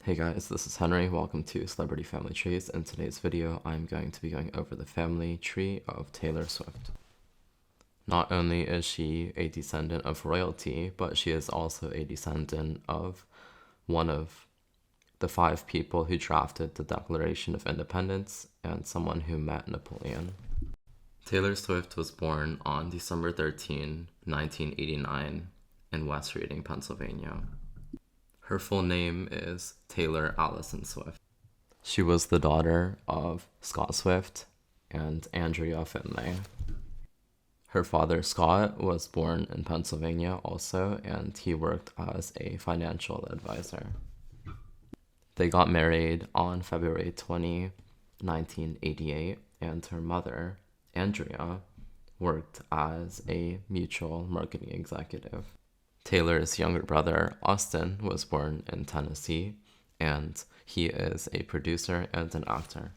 Hey guys, this is Henry. Welcome to Celebrity Family Trees. In today's video, I'm going to be going over the family tree of Taylor Swift. Not only is she a descendant of royalty, but she is also a descendant of one of the 5 people who drafted the Declaration of Independence and someone who met Napoleon. Taylor Swift was born on December 13, 1989 in West Reading, Pennsylvania. Her full name is Taylor Allison Swift. She was the daughter of Scott Swift and Andrea Finlay. Her father, Scott, was born in Pennsylvania also, and he worked as a financial advisor. They got married on February 20, 1988, and her mother, Andrea, worked as a mutual marketing executive. Taylor's younger brother, Austin, was born in Tennessee, and he is a producer and an actor.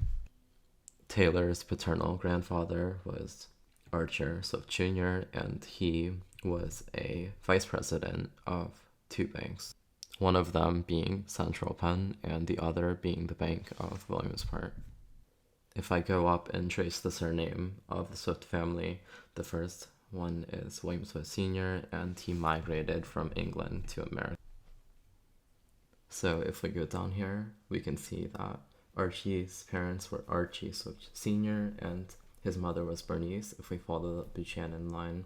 Taylor's paternal grandfather was Archer Swift Jr., and he was a vice president of 2 banks, one of them being Central Penn and the other being the Bank of Williamsport. If I go up and trace the surname of the Swift family, the first one is William Swift Sr., and he migrated from England to America. So if we go down here, we can see that Archie's parents were Archie Swift Sr., and his mother was Bernice. If we follow the Buchanan line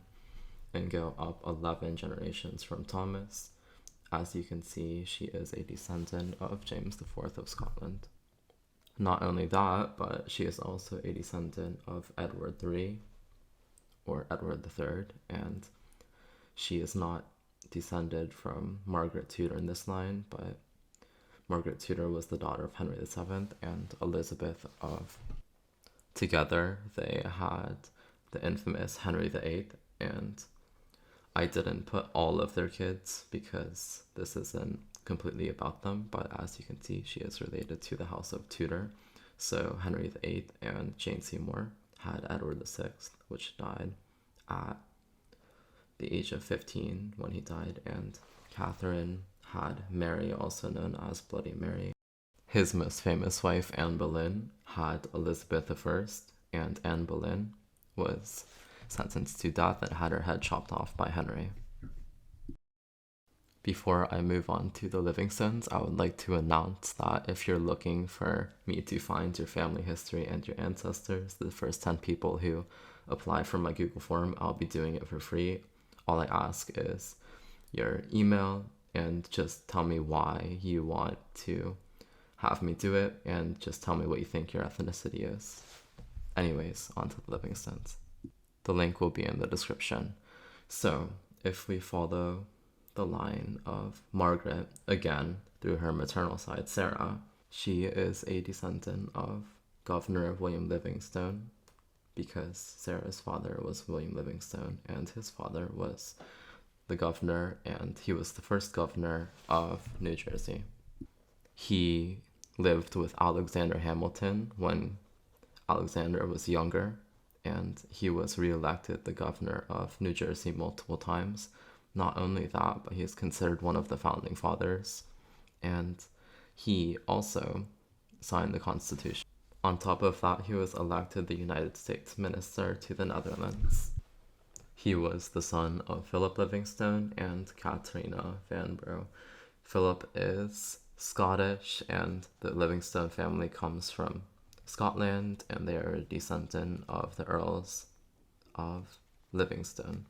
and go up 11 generations from Thomas, as you can see, she is a descendant of James IV of Scotland. Not only that, but she is also a descendant of Edward III, or Edward III, and she is not descended from Margaret Tudor in this line, but Margaret Tudor was the daughter of Henry VII and Elizabeth of. Together, they had the infamous Henry VIII, and I didn't put all of their kids because this isn't completely about them, but as you can see, she is related to the House of Tudor. So Henry VIII and Jane Seymour had Edward VI, which died at the age of 15 when he died, and Catherine had Mary, also known as Bloody Mary. His most famous wife, Anne Boleyn, had Elizabeth I, and Anne Boleyn was sentenced to death and had her head chopped off by Henry. Before I move on to the Livingstones, I would like to announce that if you're looking for me to find your family history and your ancestors, the first 10 people who apply for my Google form, I'll be doing it for free. All I ask is your email and just tell me why you want to have me do it, and just tell me what you think your ethnicity is. Anyways, on to the Livingstones. The link will be in the description. So, if we follow the line of Margaret, again, through her maternal side, Sarah, she is a descendant of Governor William Livingstone, because Sarah's father was William Livingstone, and his father was the governor, and he was the first governor of New Jersey. He lived with Alexander Hamilton when Alexander was younger, and he was re-elected the governor of New Jersey multiple times. Not only that, but he is considered one of the founding fathers, and he also signed the Constitution. On top of that, he was elected the United States Minister to the Netherlands. He was the son of Philip Livingstone and Katrina Vanbrugh. Philip is Scottish, and the Livingstone family comes from Scotland, and they are a descendant of the Earls of Livingstone.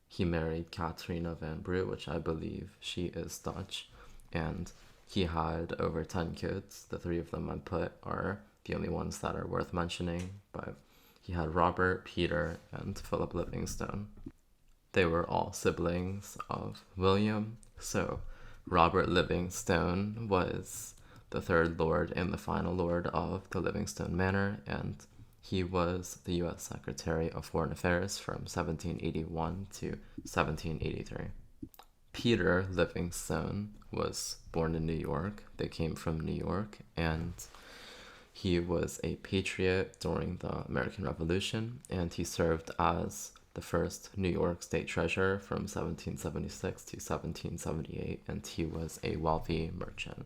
He married Katrina Vanbrugh, which I believe she is Dutch, and he had over 10 kids. The 3 of them I put are the only ones that are worth mentioning, but he had Robert, Peter, and Philip Livingstone. They were all siblings of William, so Robert Livingstone was the 3rd Lord and the final Lord of the Livingstone Manor, and he was the U.S. Secretary of Foreign Affairs from 1781 to 1783. Peter Livingstone was born in New York. They came from New York, and he was a patriot during the American Revolution, and he served as the first New York State Treasurer from 1776 to 1778, and he was a wealthy merchant.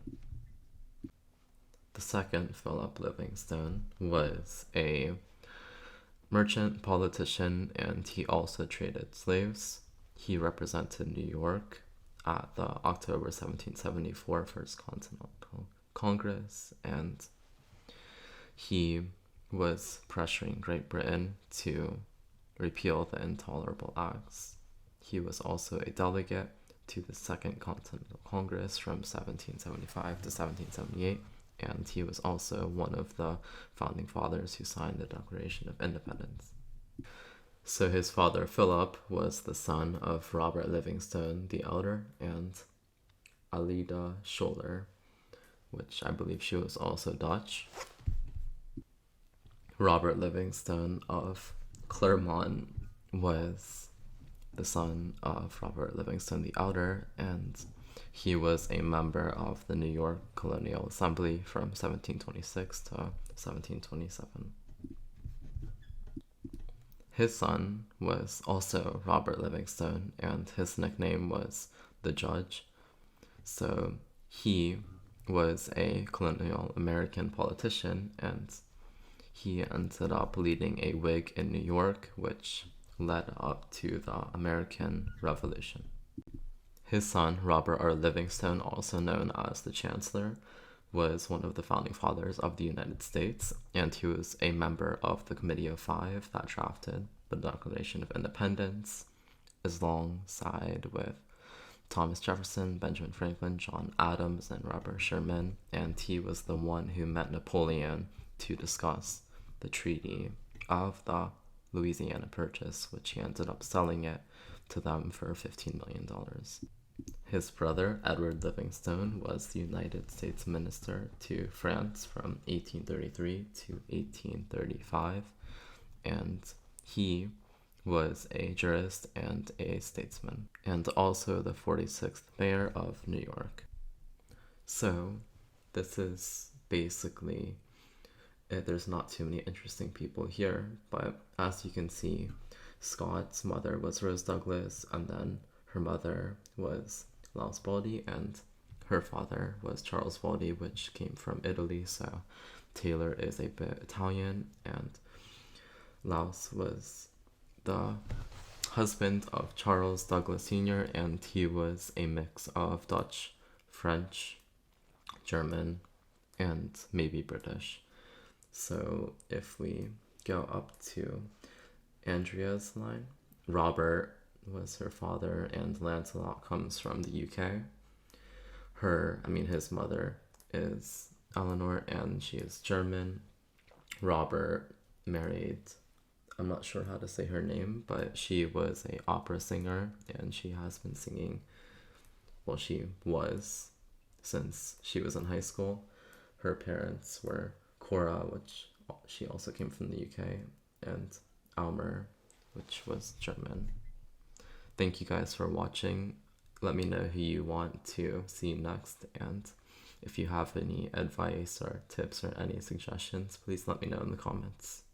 The second Philip Livingstone was a merchant, politician, and he also traded slaves. He represented New York at the October 1774 First Continental Congress, and he was pressuring Great Britain to repeal the Intolerable Acts. He was also a delegate to the Second Continental Congress from 1775 to 1778, and he was also one of the founding fathers who signed the Declaration of Independence. So his father, Philip, was the son of Robert Livingstone the Elder and Alida Scholler, which I believe she was also Dutch. Robert Livingstone of Clermont was the son of Robert Livingstone the Elder, and he was a member of the New York Colonial Assembly from 1726 to 1727. His son was also Robert Livingstone, and his nickname was the Judge. So he was a colonial American politician, and he ended up leading a Whig in New York, which led up to the American Revolution. His son, Robert R. Livingstone, also known as the Chancellor, was one of the founding fathers of the United States, and he was a member of the Committee of Five that drafted the Declaration of Independence, alongside with Thomas Jefferson, Benjamin Franklin, John Adams, and Robert Sherman, and he was the one who met Napoleon to discuss the Treaty of the Louisiana Purchase, which he ended up selling it to them for $15 million. His brother, Edward Livingstone, was the United States Minister to France from 1833 to 1835, and he was a jurist and a statesman, and also the 46th mayor of New York. So this is basically it. There's not too many interesting people here, but as you can see, Scott's mother was Rose Douglas, and then her mother was Laus Baldy, and her father was Charles Baldy, which came from Italy, so Taylor is a bit Italian, and Laus was the husband of Charles Douglas Sr., and he was a mix of Dutch, French, German, and maybe British. So if we go up to Andrea's line, Robert was her father, and Lancelot comes from the UK. His mother is Eleanor, and she is German. Robert married, I'm not sure how to say her name, but she was an opera singer, and she has been singing, she was since she was in high school. Her parents were Cora, which she also came from the UK, and Almer, which was German. Thank you guys for watching. Let me know who you want to see next, and if you have any advice or tips or any suggestions, please let me know in the comments.